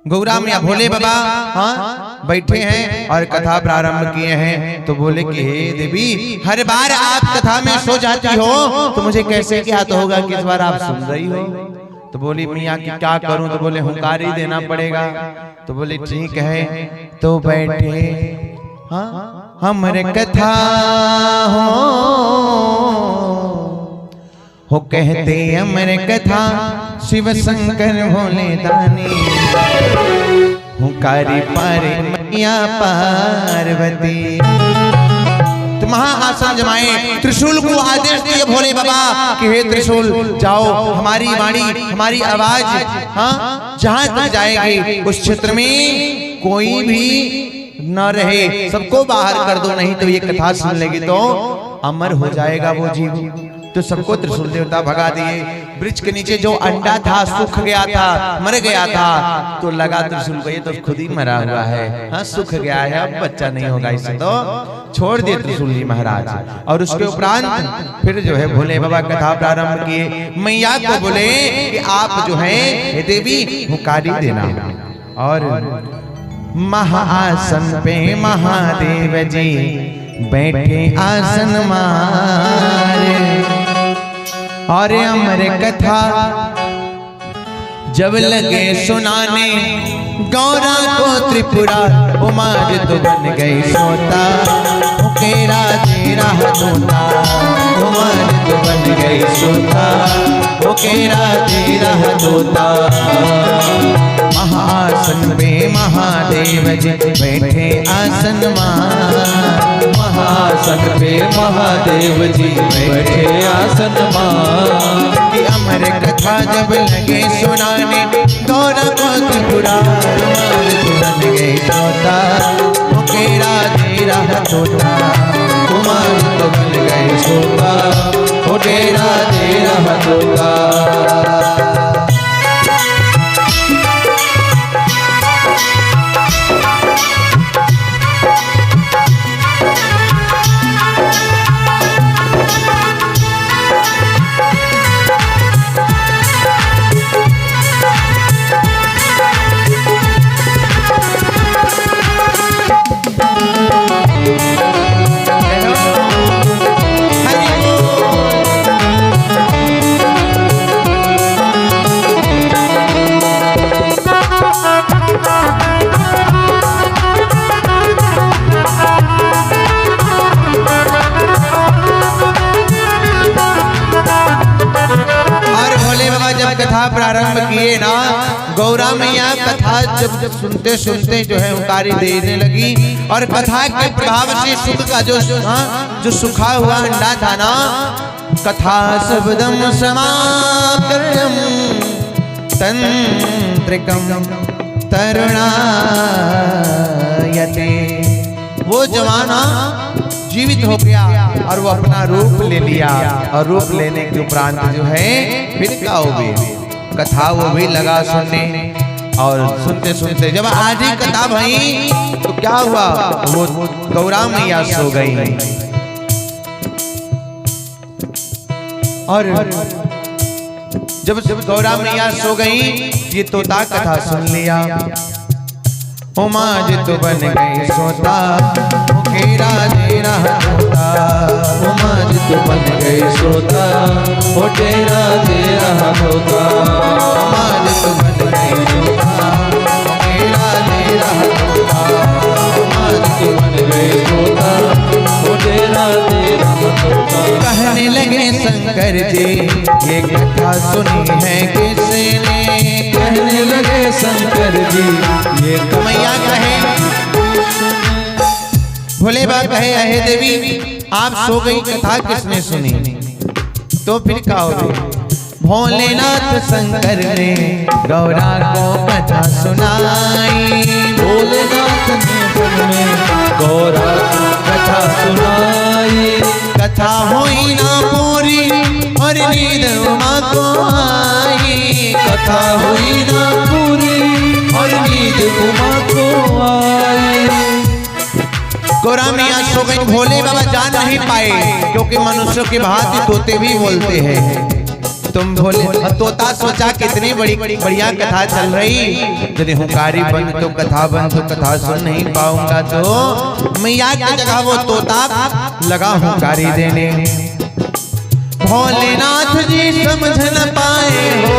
गौरा मैया भोले बाबा हाँ बैठे हैं और कथा प्रारंभ किए हैं। तो बोले कि हे देवी, हर बार आप कथा में सो जाती हो तो मुझे कैसे ज्ञात होगा कि इस बार आप सुन रही हो? तो बोली मैया कि क्या करूं? तो बोले हुंकार ही देना पड़ेगा। तो बोले ठीक है। तो बैठे हाँ हमरे कथा हो कहते अमर कथा शिव शंकर भोले दानी, हुंकारी पारे मैया पार्वती। तो महाआसन जमाए, त्रिशूल को आदेश दिए भोले बाबा कि हे त्रिशूल जाओ, हमारी वाणी हमारी आवाज हाँ जहां तक जाएगी उस क्षेत्र में कोई भी न रहे, सबको बाहर कर दो, नहीं तो ये कथा सुन लेगी तो अमर हो जाएगा वो जीव। तो सबको त्रिशूल देवता भगा दिए। वृक्ष के नीचे जो अंडा था सूख गया था, मर गया था, तो लगा त्रिशूल को ये तो खुद ही मरा हुआ है, हाँ सूख गया है, अब बच्चा नहीं होगा, इसे तो छोड़ दिए त्रिशूल जी महाराज। और उसके उपरांत फिर जो है भोले बाबा कथा प्रारंभ किए। मैया को बोले कि आप जो है देवी हुंकारी देना। और महाआसन पे महादेव जी बैठे आसन मारे, और अमर कथा जब लगे सुनाने गौरा को त्रिपुरा उमा तो बन गई सोता, केरा तेरा होता उमा तो बन गई सोता, केरा तेरा होता। महाआसन पे महादेव जी बैठे आसन मां, महाआसन पे महादेव जी बैठे आसन मां। कि अमर कथा जब लगे सुनाने गौरा को त्रिपुरा बन गए सोता, केरा तेरा होता उमा तो बन गए सोता, केरा तेरा होता। प्रारंभ किए ना, गौरा मैया कथा जब सुनते सुनते जो है हुंकारी देने लगी। और कथा के प्रभाव से सुख का जो सुखा हुआ अंडा था ना, कथा शब्दम समाकर्यम तंत्रिकम तरुणायते, वो जवाना जीवित हो गया और वो अपना रूप ले लिया। और रूप लेने के उपरांत जो है फिर क्या हो गई कथा वो भी लगा सुनने। और सुनते सुनते जब आधी कथा भई तो क्या हुआ, वो गौरा मैया सो गई। और जब गौरा मैया सो गई, ये तोता कथा सुन लिया। उमा जी तो बन गई सोता, केरा तेरा होता, उमा जी तो बन गई सोता, केरा तेरा होता। उमा जी तो बन गई सोता, केरा तेरा होता, उमा जी तो बन गई सोता, केरा तेरा होता। कहने लगे शंकर जी ये कथा सुनी है किसने? कहने लगे शंकर जी ये मैया कहे, भोले बाबा कहे अहे देवी आप सो गई, कथा किसने सुनी? तो फिर क्या हो गई? भोलेनाथ शंकर ने गौरा को कथा सुनाई, भोलेनाथ ने गौरा को कथा सुनाई। कथा हुई ना पूरी और नींद उमा को आई, कथा हुई ना पूरी और नींद उमा को आई। गौरा मैया सो गई। भोले बाबा जान नहीं पाए क्योंकि मनुष्य के भांति तोते भी बोलते हैं। तुम भोले तोता सोचा कितनी बड़ी बढ़िया कथा चल रही, यदि हुंकारी बंद तो कथा बंद, तो कथा सुन नहीं पाऊंगा। तो मैया की जगह वो तोता लगा हुंकारी देने। भोलेनाथ जी समझ न पाए हो,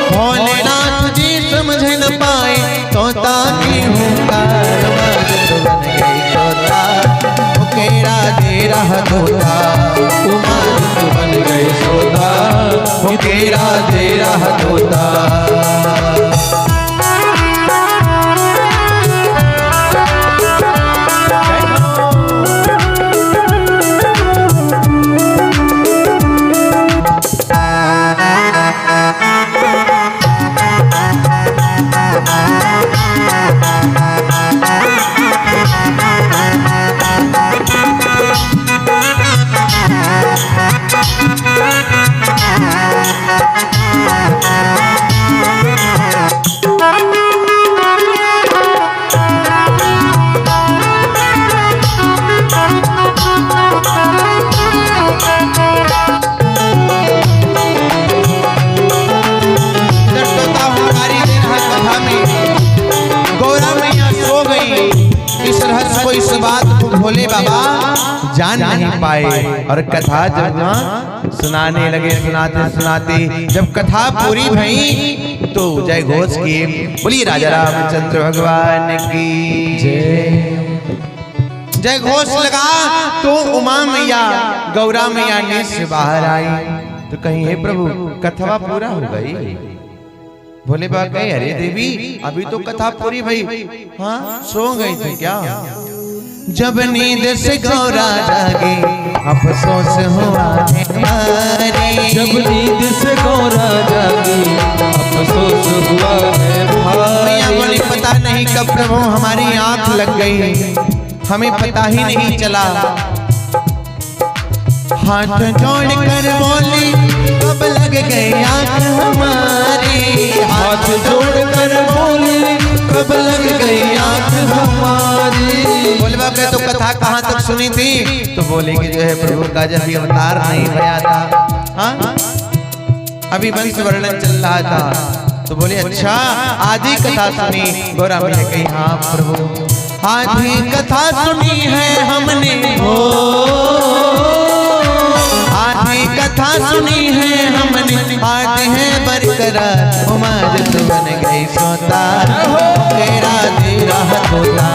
भोलेनाथ जी समझ न पाए, तोता की हुंकार बन गई तोता, मुकेरा दे रहा तोता, बन गए सोता, मुकेरा दे रहा तोता। भोले बाबा जान नहीं पाए और कथा जब सुनाने लगे, सुनाते सुनाते जब कथा पूरी भई तो जय घोष किए, बोलिए राजा रामचंद्र भगवान की जय। जय घोष लगा तो उमा मैया गौरा मैया ने से बाहर आई तो कहीं हे प्रभु कथा पूरा हो गई। भोले बाबा कहे अरे देवी अभी तो कथा पूरी भई, हाँ सो गई थी क्या? जब नींद से गौरा जागे अफसोस हुआ है भारी, जब नींद से गौरा जागे अफसोस हुआ है भारी। बोले पता नहीं कब प्रभु हमारी आंख लग गई, हमें पता ही नहीं चला। हाथ जोड़ कर बोली कब लग गई आंख हमारी, हाथ जोड़ कर बोली कब लग गई आंख हमारी। बोले बाबा तो कथा कहाँ तक सुनी थी? तो बोले कि जो है प्रभु का जब भी अवतार नहीं भया था, हाँ अभी वंश वर्णन चल रहा था। तो बोले अच्छा आधी कथा सुनी? गौरा मैया कही हाँ प्रभु आधी कथा सुनी है हमने, आधी कथा सुनी है हमने, आते हैं बरकरार उमाजत बन गई सोता, तेरा दे रहा तोता,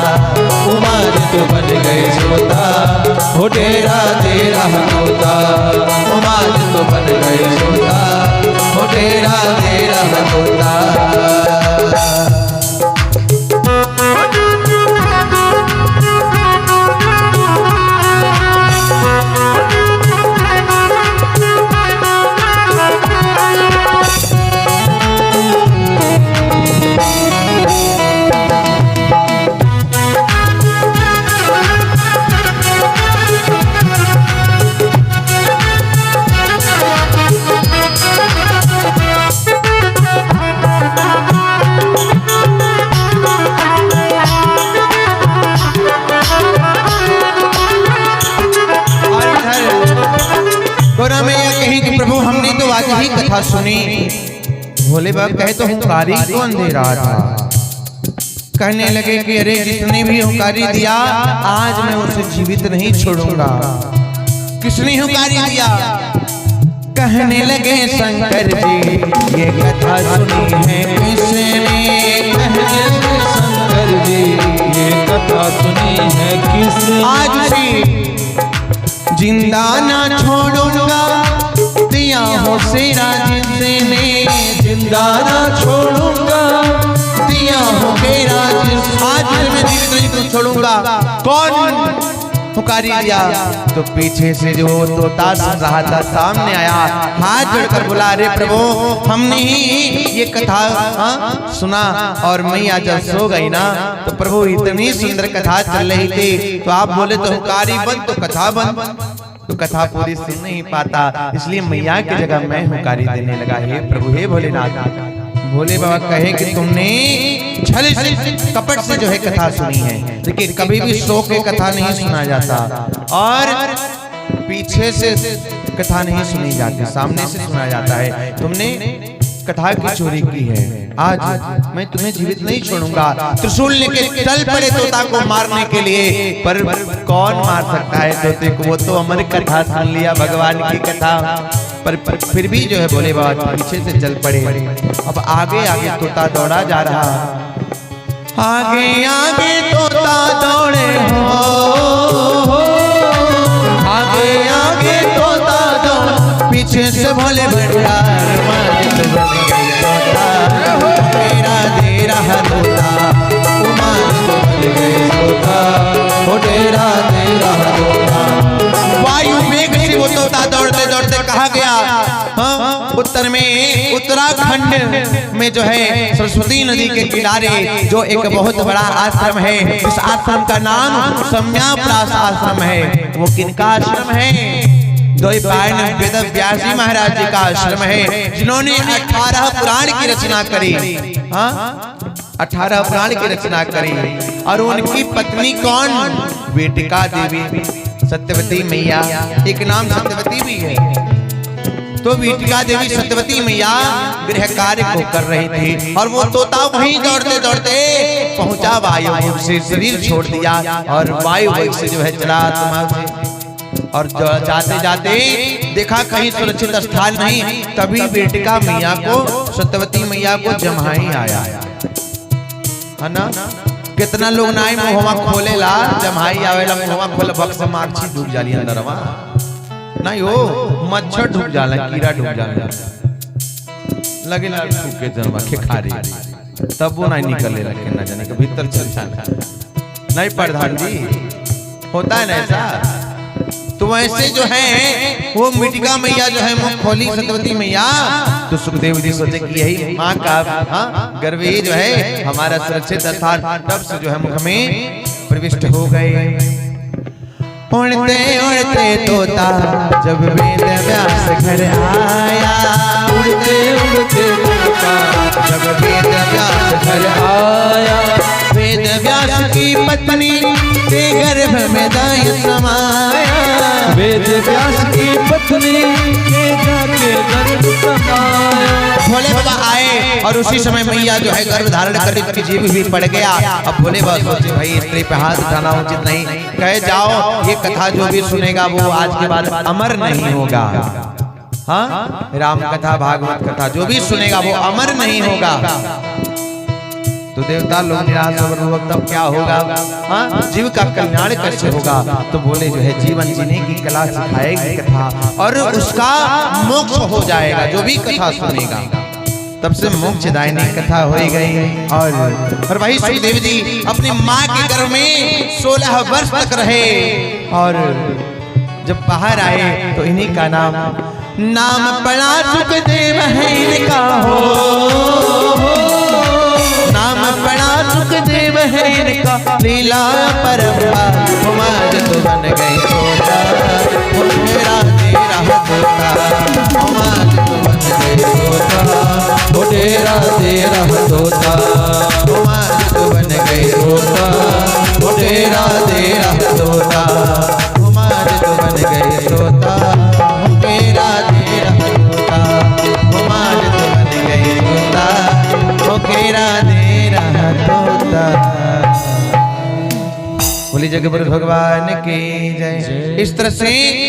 उमाजत बन गए सोता, हो डेरा दे रहा तोता। उमाजत बन गई सोता, हो डेरा दे रहा तोता। ही कथा सुनी। भोले बाबा कहे तो हुंकारी कौन दे रहा था? कहने लगे कि अरे जिसने भी हुंकारी दिया आज मैं उसे जीवित नहीं छोड़ूंगा। किसने हुंकारी दिया? कहने लगे शंकर जी ये कथा सुनी है किसने? कहने लगे शंकर जी ये कथा सुनी है किसने? आज से जिंदा ना छोड़ूंगा दिया हो सेरा जिसने, जिंदा ना छोड़ूंगा दिया हो मेरा आज मैं जीवित नहीं तो छोड़ूंगा। कौन पुकारी दिया? तो पीछे से जो तोता सुन रहा था सामने आया, हाथ जोड़कर बोला अरे प्रभु हमने ही ये कथा सुना और मैया जब सो गई ना तो प्रभु इतनी सुंदर कथा चल रही थी तो आप बोले तो हुंकारी बंद तो कथा बंद, तो कथा पूरी सुन नहीं पाता, इसलिए मैया की जगह मैं हुंकारी देने लगा। हे प्रभु हे भोलेनाथ। भोले बाबा कहे कि तुमने छल से कपट से जो है कथा सुनी है, देखिए कभी भी सो के कथा नहीं सुना जाता। और पीछे से कथा नहीं सुनी जाती, सामने से सुना जाता है। तुमने कथा की चोरी की है, आज मैं तुम्हें जीवित नहीं छोड़ूंगा। त्रिशूल लेके चल पड़े तोता को मारने के लिए, पर कौन मार सकता है तोते को? वो तो अमर कथा सुन लिया, भगवान की कथा, पर फिर भी जो है बोले बाबा पीछे से चल पड़े। अब आगे आगे तोता दौड़ा जा रहा, आगे आगे तोता दौड़े हो, आगे आगे तोता दौड़, पीछे से भोले भंडार मालिक बन गई तोता, तेरा दे रहा तोता, मालिक बन गई तोता, ओ तेरा दे रहा तोता। वायु वेग से वो तोता दौड़ते दौड़ते कहा गया, हाँ, उत्तर में उत्तराखंड में जो है सरस्वती नदी के किनारे जो एक बहुत बड़ा आश्रम है, इस आश्रम का नाम सम्याप्रास आश्रम है। वो किनका आश्रम है? द्वैपायन वेद व्यास जी महाराज जी का आश्रम है, जिन्होंने 18 पुराण की रचना करी। हाँ, 18 पुराण की रचना करी। और उनकी पत्नी कौन? वेटिका देवी, सत्यवती मैया, एक नाम सत्यवती भी है। तो वेटिका देवी सत्यवती मैया गृह कार्य को कर रही थी, और वो तोता वहीं दौड़ते दौड़ते पहुंचा वायु से, शरीर छोड़ दिया और वायु से जो है चला आत्मा, और जाते जाते देखा कहीं सुरक्षित स्थान नहीं, तभी वेटिका मैया को, सत्यवती मैया को जमाई आया है ना। कितना लोग ना मुहवा खोलेला, जमाई आवेला मुहवा खोले बक्स माछी डूब जाली अंदर, नहीं हो मच्छर ढूक जाला, कीड़ा ढूक जाला, लगे ना सूखे जनवा के खारी, तब वो नहीं निकले लगे, ना जाने के भीतर चल जाना। नहीं प्रधान जी, होता है ना ऐसा। तो वैसे जो है वो वेटिका मैया जो है मुख खोली सत्यवती मैया, तो सुखदेव जी सोचे कि यही माँ का, हाँ, गर्भ जो है हमारा सुरक्षित स्थान, तब से जो है मुख में प्रविष्ट हो गए। उड़ते उड़ते तोता जब वेद व्यास घर आया, उड़ते उड़ते तोता जब वेद व्यास घर आया, वेद व्यास की पत्नी के गर्भ में दाई समाया, वेद व्यास की पत्नी के जाके गर्भ समाया। भोले बाबा आए और उसी समय मैया जो है गर्भ धारण कर उसकी जीभ भी पड़ गया। अब भोले बाबा सोचे भाई स्त्री पे हाथ उठाना उचित नहीं, कहे जाओ ये कथा जो भी सुनेगा वो आज के बाद अमर नहीं होगा। हाँ, राम कथा भागवत कथा जो भी सुनेगा वो अमर नहीं होगा। तो देवता लोग निराश हो, तब क्या होगा? हाँ, जीव का कल्याण कैसे होगा? तो बोले जो है जीवन जीने की कला सिखाएगी कथा, और उसका मोक्ष हो जाएगा जो भी कथा सुनेगा। तब से मोक्षदायिनी कथा हो गई। और वही सुखदेव जी अपनी माँ के गर्भ में 16 वर्ष तक रहे, और जब बाहर आए तो इन्हीं का नाम पड़ा सुखदेव है इनका, हो नाम पड़ा सुखदेव है इनका, लीला परम्पार जत बन गई तोता, मेरा तेरा तोता, जत बन गई तोता, तेरा तेरा तोता, जत बन गई तोता, तेरा तेरा तोता, जत बन गई तोता, तेरा तेरा तोता, जत बन गई तोता, तेरा तेरा तोता। बोली जगत भगवान की जय। इस तरह से